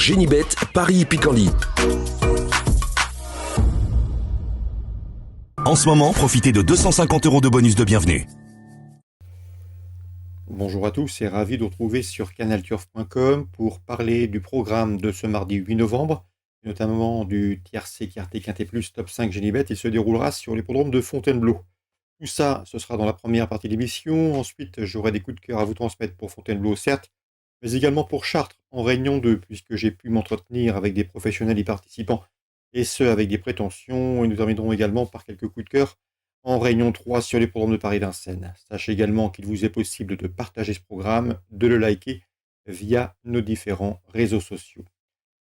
Génibet, Paris-Picardie. En ce moment, profitez de 250 € de bonus de bienvenue. Bonjour à tous et ravi de vous retrouver sur canalturf.com pour parler du programme de ce mardi 8 novembre, notamment du tiercé Quintet Quintet Plus Top 5 Génibet. Il se déroulera sur l'hippodrome de Fontainebleau. Tout ça, ce sera dans la première partie de l'émission. Ensuite, j'aurai des coups de cœur à vous transmettre pour Fontainebleau, certes, mais également pour Chartres, en Réunion 2, puisque j'ai pu m'entretenir avec des professionnels y participants, et ce, avec des prétentions, et nous terminerons également par quelques coups de cœur en Réunion 3 sur les programmes de Paris-Vincennes. Sachez également qu'il vous est possible de partager ce programme, de le liker via nos différents réseaux sociaux.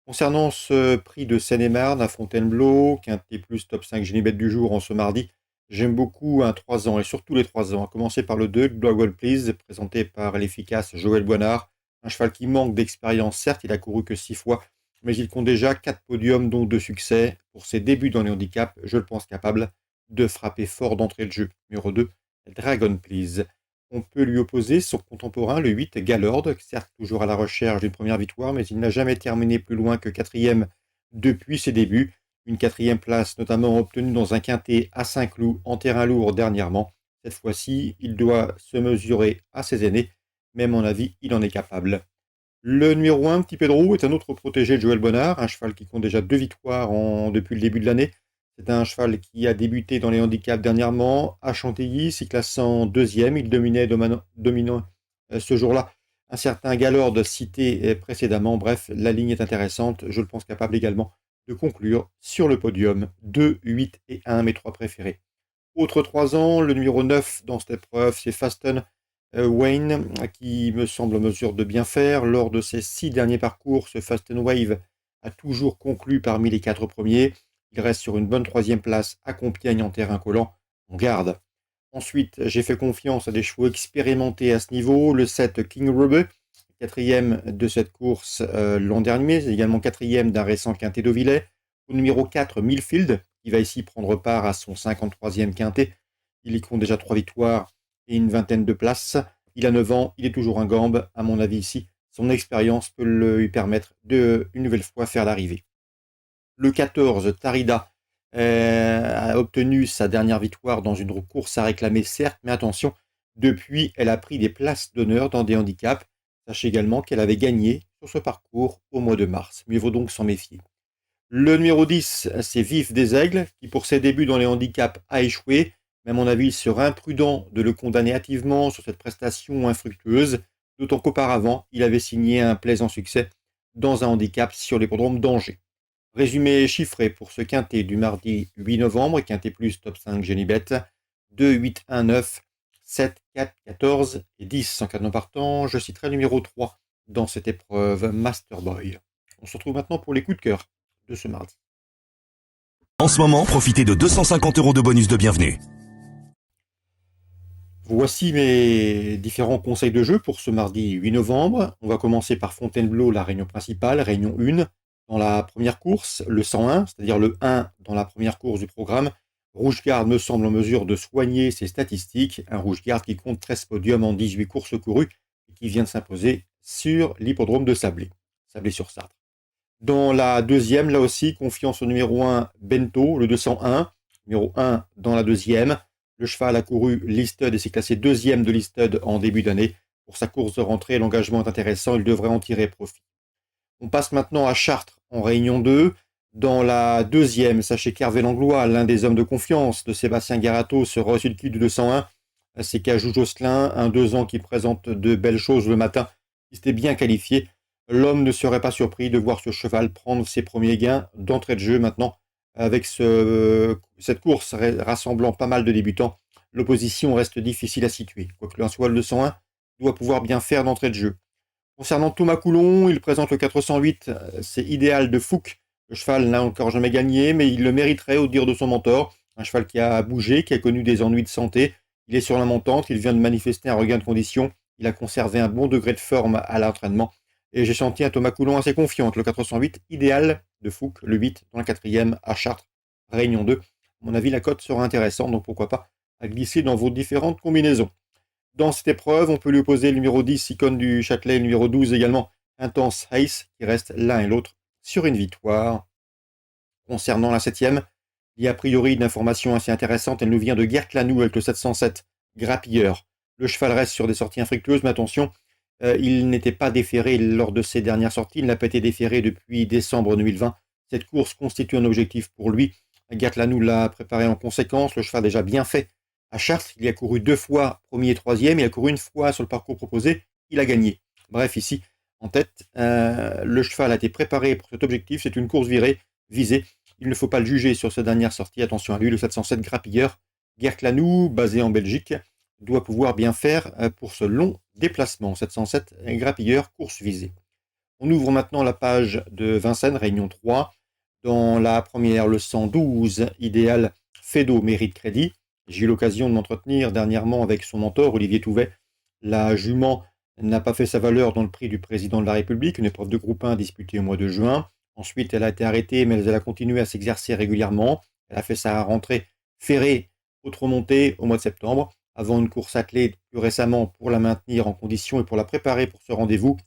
Concernant ce prix de Seine-et-Marne à Fontainebleau, Quintet Plus Top 5 Génibet du jour en ce mardi, j'aime beaucoup un 3 ans et surtout les 3 ans, à commencer par le 2, Global Please, présenté par l'efficace Joël Boinard. Un cheval qui manque d'expérience, certes, il a couru que 6 fois, mais il compte déjà 4 podiums, dont 2 succès. Pour ses débuts dans les handicaps, je le pense capable de frapper fort d'entrée de jeu. Numéro 2, Dragon Please. On peut lui opposer son contemporain, le 8, Galord, certes toujours à la recherche d'une première victoire, mais il n'a jamais terminé plus loin que 4e depuis ses débuts. Une 4e place notamment obtenue dans un quintet à Saint-Cloud en terrain lourd dernièrement. Cette fois-ci, il doit se mesurer à ses aînés, mais à mon avis, il en est capable. Le numéro 1, Petit Pedro, est un autre protégé de Joël Bonnard, un cheval qui compte déjà 2 victoires depuis le début de l'année. C'est un cheval qui a débuté dans les handicaps dernièrement, à Chantilly, s'y classant 2e. Il dominant ce jour-là un certain Galord cité précédemment. Bref, la ligne est intéressante. Je le pense capable également de conclure sur le podium. 2, 8 et 1, mes 3 préférés. Autre 3 ans, le numéro 9 dans cette épreuve, c'est Fasten Wayne, qui me semble en mesure de bien faire. Lors de ses 6 derniers parcours, ce Fasten Wave a toujours conclu parmi les 4 premiers. Il reste sur une bonne 3e place à Compiègne en terrain collant. On garde. Ensuite, j'ai fait confiance à des chevaux expérimentés à ce niveau. Le 7 King Rubber, 4e de cette course l'an dernier, c'est également 4e d'un récent quintet d'Auvillers. Au numéro 4, Millfield, qui va ici prendre part à son 53e quintet. Il y compte déjà 3 victoires et une vingtaine de places. Il a 9 ans, il est toujours un gambe. À mon avis ici, son expérience peut lui permettre de, une nouvelle fois, faire l'arrivée. Le 14, Tarida, a obtenu sa dernière victoire dans une course à réclamer, certes, mais attention, depuis, elle a pris des places d'honneur dans des handicaps. Sachez également qu'elle avait gagné sur ce parcours au mois de mars. Mieux vaut donc s'en méfier. Le numéro 10, c'est Vif des Aigles, qui pour ses débuts dans les handicaps a échoué. Mais à mon avis, il serait imprudent de le condamner hâtivement sur cette prestation infructueuse, d'autant qu'auparavant, il avait signé un plaisant succès dans un handicap sur l'hippodrome d'Angers. Résumé chiffré pour ce quintet du mardi 8 novembre, quintet plus top 5 Génibet, 2, 8, 1, 9, 7, 4, 14 et 10 en cas de non partant. Je citerai le numéro 3 dans cette épreuve, Masterboy. On se retrouve maintenant pour les coups de cœur de ce mardi. En ce moment, profitez de 250 € de bonus de bienvenue. Voici mes différents conseils de jeu pour ce mardi 8 novembre. On va commencer par Fontainebleau, la réunion principale, réunion 1. Dans la première course, le 101, c'est-à-dire le 1 dans la première course du programme, Rouge-Garde me semble en mesure de soigner ses statistiques. Un Rouge-Garde qui compte 13 podiums en 18 courses courues et qui vient de s'imposer sur l'hippodrome de Sablé, Sablé-sur-Sarthe. Dans la deuxième, là aussi, confiance au numéro 1, Bento, le 201. Numéro 1 dans la deuxième. Le cheval a couru Listed et s'est classé 2e de Listed en début d'année. Pour sa course de rentrée, l'engagement est intéressant, il devrait en tirer profit. On passe maintenant à Chartres, en réunion 2. Dans la deuxième, sachez qu'Hervé Langlois, l'un des hommes de confiance de Sébastien Garato, sera reçu le kit du 201. C'est Cajou Josselin, un 2 ans qui présente de belles choses le matin. Il s'était bien qualifié. L'homme ne serait pas surpris de voir ce cheval prendre ses premiers gains d'entrée de jeu maintenant. Avec cette course rassemblant pas mal de débutants, l'opposition reste difficile à situer. Quoique le soit, le 201 doit pouvoir bien faire d'entrée de jeu. Concernant Thomas Coulon, il présente le 408, c'est Idéal de Fouque. Le cheval n'a encore jamais gagné, mais il le mériterait au dire de son mentor. Un cheval qui a bougé, qui a connu des ennuis de santé. Il est sur la montante, il vient de manifester un regain de condition. Il a conservé un bon degré de forme à l'entraînement. Et j'ai senti un Thomas Coulon assez confiant. Le 408, Idéal de Fouque, le 8 dans la 4e à Chartres, Réunion 2. À mon avis, la cote sera intéressante, donc pourquoi pas à glisser dans vos différentes combinaisons. Dans cette épreuve, on peut lui opposer le numéro 10, Icône du Châtelet, le numéro 12 également, Intense Ace qui restent l'un et l'autre sur une victoire. Concernant la 7e, il y a a priori une information assez intéressante, elle nous vient de Gert Lanou avec le 707 Grappilleur. Le cheval reste sur des sorties infructueuses, mais attention, il n'était pas déféré lors de ses dernières sorties, il n'a pas été déféré depuis décembre 2020. Cette course constitue un objectif pour lui. Gert Lanou l'a préparé en conséquence, le cheval a déjà bien fait. À Chartres, il y a couru 2 fois, premier et troisième, il a couru une fois sur le parcours proposé, il a gagné. Bref, ici, en tête, le cheval a été préparé pour cet objectif, c'est une course visée. Il ne faut pas le juger sur sa dernière sortie, attention à lui, le 707 Grappilleur. Gert Lanou, basé en Belgique, doit pouvoir bien faire pour ce long déplacement. 707 Grappilleur, course visée. On ouvre maintenant la page de Vincennes, Réunion 3. Dans la première, le 112, idéal Fedo mérite crédit. J'ai eu l'occasion de m'entretenir dernièrement avec son mentor, Olivier Touvet. La jument n'a pas fait sa valeur dans le prix du président de la République, une épreuve de groupe 1 disputée au mois de juin. Ensuite, elle a été arrêtée, mais elle a continué à s'exercer régulièrement. Elle a fait sa rentrée ferrée autre montée au mois de septembre, avant une course attelée plus récemment pour la maintenir en condition et pour la préparer pour ce rendez-vous.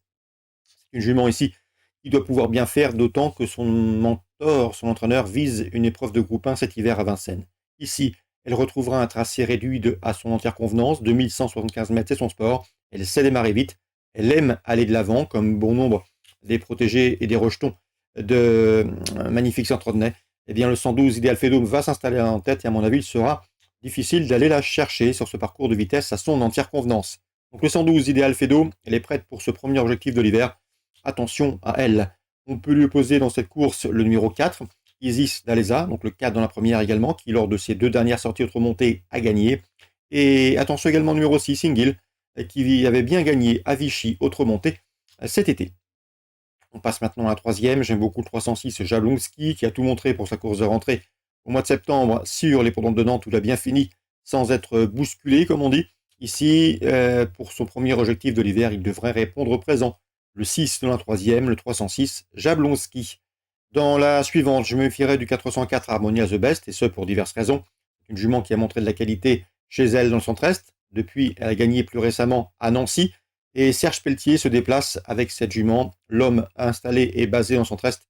C'est une jument ici qui doit pouvoir bien faire, d'autant que son mentor, son entraîneur, vise une épreuve de groupe 1 cet hiver à Vincennes. Ici, elle retrouvera un tracé réduit à son entière convenance, 2175 mètres, c'est son sport. Elle sait démarrer vite, elle aime aller de l'avant, comme bon nombre des protégés et des rejetons de Magnifique Centrodney. Eh bien, le 112 Idéal Fedo va s'installer en tête et à mon avis, il sera difficile d'aller la chercher sur ce parcours de vitesse à son entière convenance. Donc le 112 Idéal Fedo, elle est prête pour ce premier objectif de l'hiver. Attention à elle. On peut lui opposer dans cette course le numéro 4, Isis d'Alesa, donc le 4 dans la première également, qui lors de ses 2 dernières sorties autre montée a gagné. Et attention également au numéro 6, Single, qui avait bien gagné à Vichy autre montée cet été. On passe maintenant à la 3e. J'aime beaucoup le 306 Jablonski qui a tout montré pour sa course de rentrée au mois de septembre sur l'hippodrome de Nantes où il a bien fini sans être bousculé, comme on dit. Ici, pour son premier objectif de l'hiver, il devrait répondre présent. Le 6 dans la 3e, le 306 Jablonski. Dans la suivante, je me méfierai du 404 Harmonia The Best, et ce pour diverses raisons. Une jument qui a montré de la qualité chez elle dans le centre-est. Depuis, elle a gagné plus récemment à Nancy. Et Serge Pelletier se déplace avec cette jument. L'homme installé et basé en centre-est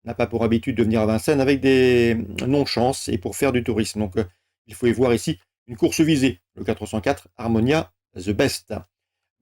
n'a pas pour habitude de venir à Vincennes avec des non-chances et pour faire du tourisme. Donc, il faut y voir ici une course visée, le 404 Harmonia The Best.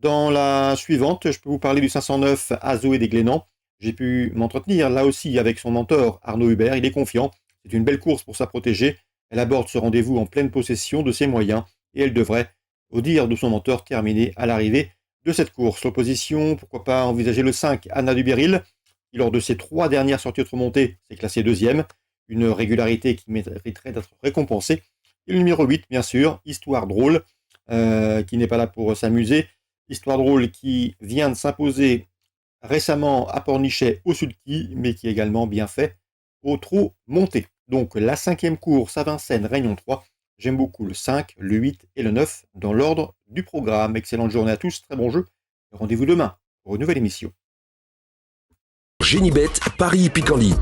Dans la suivante, je peux vous parler du 509 Azoé des Glénans. J'ai pu m'entretenir là aussi avec son mentor Arnaud Hubert. Il est confiant. C'est une belle course pour sa protégée. Elle aborde ce rendez-vous en pleine possession de ses moyens et elle devrait, au dire de son mentor, terminer à l'arrivée de cette course. L'opposition, pourquoi pas envisager le 5 Anna Duberil, qui lors de ses 3 dernières sorties autre montée s'est classé 2e. Une régularité qui mériterait d'être récompensée. Et le numéro 8, bien sûr, Histoire Drôle, qui n'est pas là pour s'amuser. Histoire Drôle qui vient de s'imposer récemment à Pornichet au sulky, mais qui est également bien fait au trot monté. Donc la 5e course à Vincennes, Réunion 3. J'aime beaucoup le 5, le 8 et le 9 dans l'ordre du programme. Excellente journée à tous, très bon jeu. Rendez-vous demain pour une nouvelle émission. Génibet, Paris Picardie.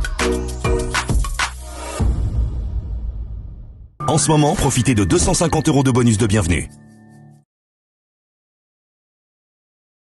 En ce moment, profitez de 250 € de bonus de bienvenue.